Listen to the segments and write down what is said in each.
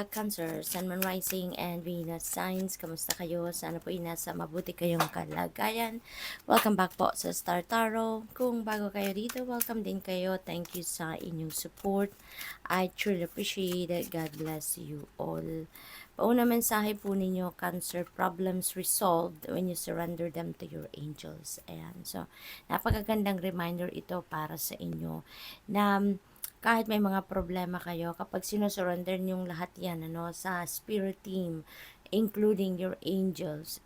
Cancer, Sun, Moon, Rising, and Venus signs. Kamusta kayo? Sana po nasa mabuti kayong kalagayan. Welcome back po sa Star Tarot. Kung bago kayo dito, welcome din kayo. Thank you sa inyong support. I truly appreciate it. God bless you all. Pauna mensahe po ninyo, Cancer, problems resolved when you surrender them to your angels. Ayan. So, napakagandang reminder ito para sa inyo na kahit may mga problema kayo, kapag sinusurrender niyong lahat yan, sa spirit team, including your angels,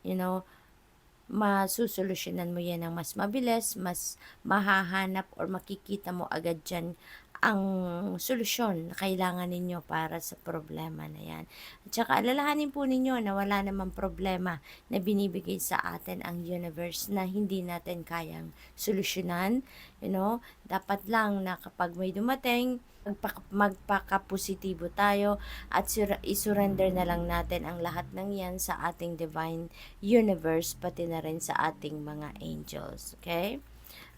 masusolusyonan mo yan ng mas mabilis, mas mahahanap or makikita mo agad dyan ang solusyon na kailangan ninyo para sa problema na yan. At saka alalahanin po ninyo na wala namang problema na binibigay sa atin ang universe na hindi natin kayang solusyonan. Dapat lang na kapag may dumating, magpaka-positibo tayo at isurrender na lang natin ang lahat ng yan sa ating divine universe, pati na rin sa ating mga angels. Okay?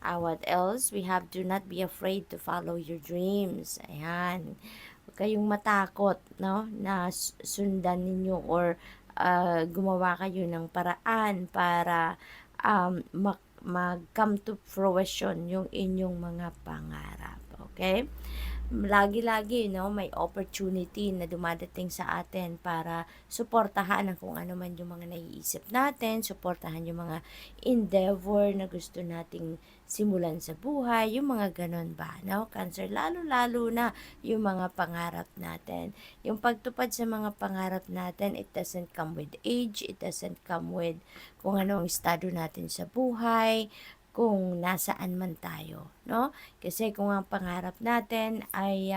What else? We have to not be afraid to follow your dreams. Ayan. Huwag kayong matakot, na sundan ninyo or gumawa kayo ng paraan para mag-come to fruition yung inyong mga pangarap. Okay? Lagi-lagi, may opportunity na dumadating sa atin para suportahan ang kung ano man yung mga naiisip natin, suportahan yung mga endeavor na gusto nating simulan sa buhay, yung mga ganon ba, Cancer, lalo-lalo na yung mga pangarap natin. Yung pagtupad sa mga pangarap natin, it doesn't come with age, it doesn't come with kung ano ang estado natin sa buhay, kung nasaan man tayo, Kasi kung ang pangarap natin ay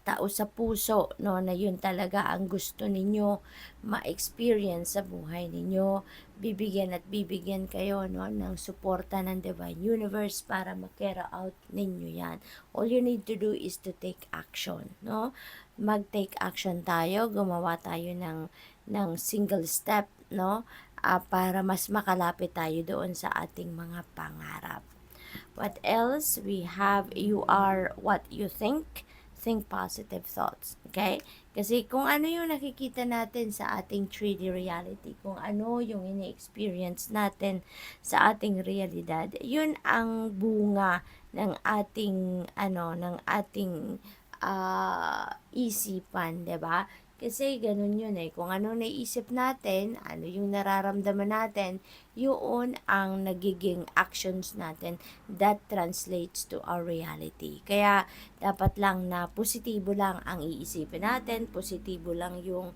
tao sa puso, na yun talaga ang gusto ninyo ma-experience sa buhay ninyo, bibigyan at bibigyan kayo, ng suporta ng Divine Universe para ma-carry out ninyo yan. All you need to do is to take action, Mag-take action tayo, gumawa tayo ng single step, para mas makalapit tayo doon sa ating mga pangarap. What else? We have, you are what you think. Think positive thoughts. Okay? Kasi kung ano yung nakikita natin sa ating 3D reality, kung ano yung ini-experience natin sa ating realidad, yun ang bunga ng ating, isipan, 'di ba? Kasi ganun yun kung ano naisip natin, ano yung nararamdaman natin, yun ang nagiging actions natin that translates to our reality. Kaya dapat lang na positibo lang ang iisipin natin, positibo lang yung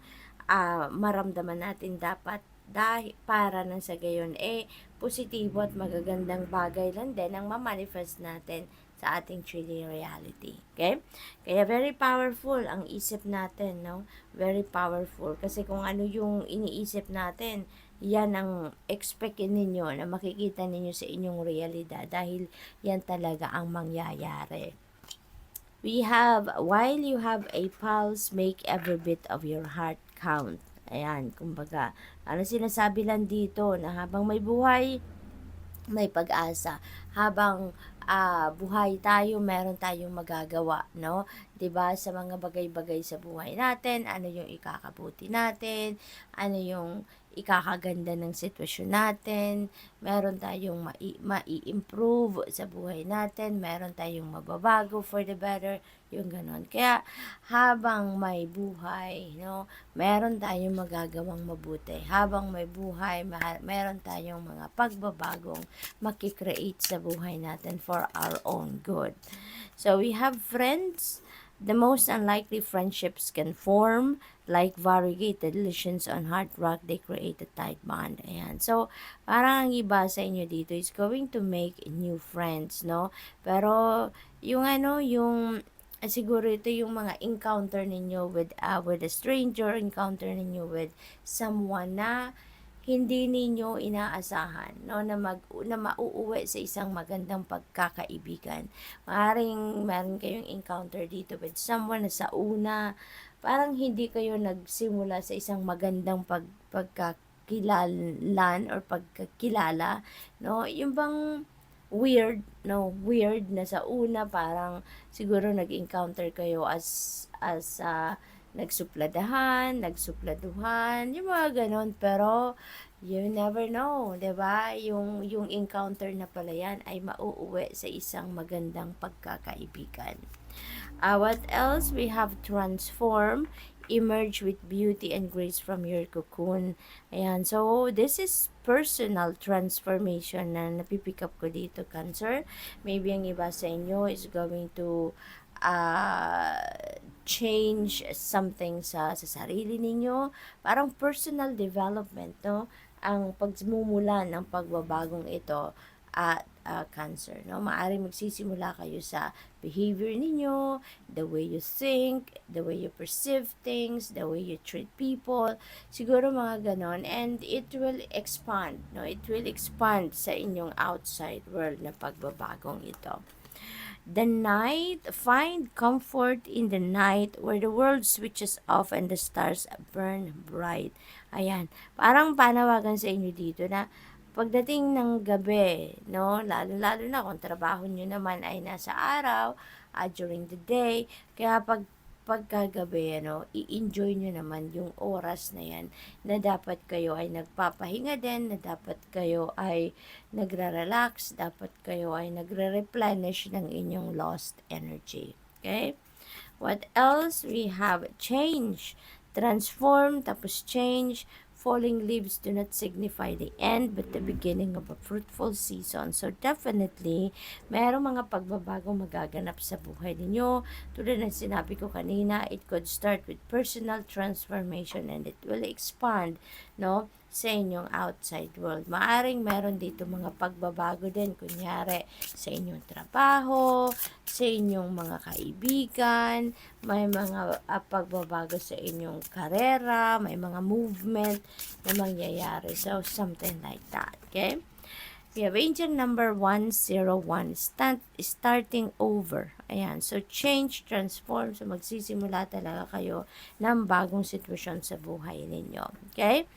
maramdaman natin dapat, dahil para nang sa gayon positibo at magagandang bagay lang din ang ma-manifest natin sa ating 3D reality. Okay? Kaya very powerful ang isip natin, Very powerful. Kasi kung ano yung iniisip natin, yan ang expectin ninyo na makikita ninyo sa inyong realidad dahil yan talaga ang mangyayari. We have, while you have a pulse, make every bit of your heart count. Ayan, kumbaga, ano sinasabi lang dito na habang may buhay, may pag-asa. Habang buhay tayo, meron tayong magagawa, 'Di ba? Sa mga bagay-bagay sa buhay natin, ano yung ikakabuti natin, ano yung ikakaganda ng sitwasyon natin, meron tayong mai-improve sa buhay natin, meron tayong mababago for the better, yung ganon. Kaya habang may buhay, meron tayong magagawang mabuti. Habang may buhay, meron tayong mga pagbabagong makikreate sa buhay natin for our own good. So we have friends. The most unlikely friendships can form like variegated lesions on hard rock. They create a tight bond. Ayan. So, parang ang iba sa inyo dito is going to make new friends, Pero, yung siguro ito yung mga encounter ninyo with a stranger, encounter ninyo with someone na hindi ninyo inaasahan, na mauuwi sa isang magandang pagkakaibigan. Maaaring meron kayong encounter dito with someone na sa una parang hindi kayo nagsimula sa isang magandang pagkakilalan or pagkakilala, yung bang weird, weird na sa una parang siguro nag-encounter kayo as nagsupladahan, nagsupladuhan, yung mga ganon. Pero, you never know, 'di ba? Yung encounter na pala yan ay mauuwi sa isang magandang pagkakaibigan. What else? We have transform, emerge with beauty and grace from your cocoon. Ayan. So, this is personal transformation na napipick up ko dito, Cancer. Maybe ang iba sa inyo is going to uh, change something sa sarili ninyo. Parang personal development, no? Ang pagmumula ng pagbabagong ito at Cancer, no? Maaring magsisimula kayo sa behavior ninyo, the way you think, the way you perceive things, the way you treat people, siguro mga ganon, and it will expand, no? It will expand sa inyong outside world na pagbabagong ito. The night, find comfort in the night where the world switches off and the stars burn bright. Ayan, parang panawagan sa inyo dito na pagdating ng gabi, no, lalo-lalo na kung trabaho nyo naman ay nasa araw, during the day, kaya pagkagabi, i-enjoy nyo naman yung oras na yan, na dapat kayo ay nagpapahinga din, na dapat kayo ay nagre-relax, dapat kayo ay nagre-replenish ng inyong lost energy. Okay? What else? We have change, transform, tapos change. Falling leaves do not signify the end but the beginning of a fruitful season. So definitely, mayroong mga pagbabago magaganap sa buhay ninyo. Tulad ng sinabi ko kanina, it could start with personal transformation and it will expand, no, sa inyong outside world. Maaring meron dito mga pagbabago din, kunyari sa inyong trabaho, sa inyong mga kaibigan, may mga pagbabago sa inyong karera, may mga movement na mangyayari. So, something like that. Okay? We have angel number 101, starting over. Ayan. So, change, transform. So, magsisimula talaga kayo ng bagong sitwasyon sa buhay ninyo. Okay?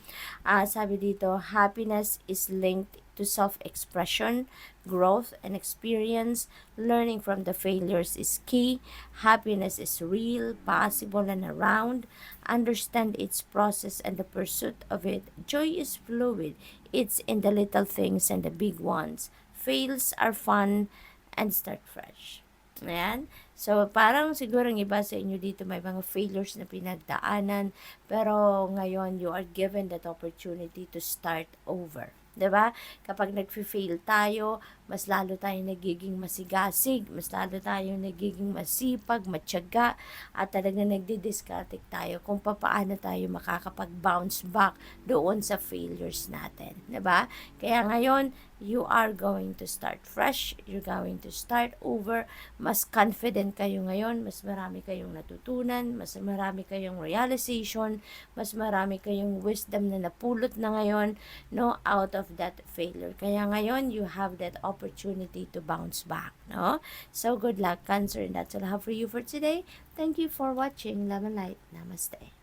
Sabi dito, happiness is linked to self-expression, growth, and experience. Learning from the failures is key. Happiness is real, possible, and around. Understand its process and the pursuit of it. Joy is fluid. It's in the little things and the big ones. Fails are fun and start fresh. Ayan. So, parang siguro ang iba sa inyo dito may mga failures na pinagdaanan, pero ngayon you are given that opportunity to start over. 'Di ba? Kapag nag-fail tayo, mas lalo tayong nagiging masigasig, mas lalo tayong nagiging masipag, matyaga, at talagang nagdi-discarding tayo kung paano tayo makakapag-bounce back doon sa failures natin. 'Di ba? Kaya ngayon, you are going to start fresh, you're going to start over, mas confident kayo ngayon, mas marami kayong natutunan, mas marami kayong realization, mas marami kayong wisdom na napulot na ngayon, no, out of that failure. Kaya ngayon, you have that opportunity to bounce back, no? So, good luck, Cancer, and that's all I have for you for today. Thank you for watching. Love and light. Namaste.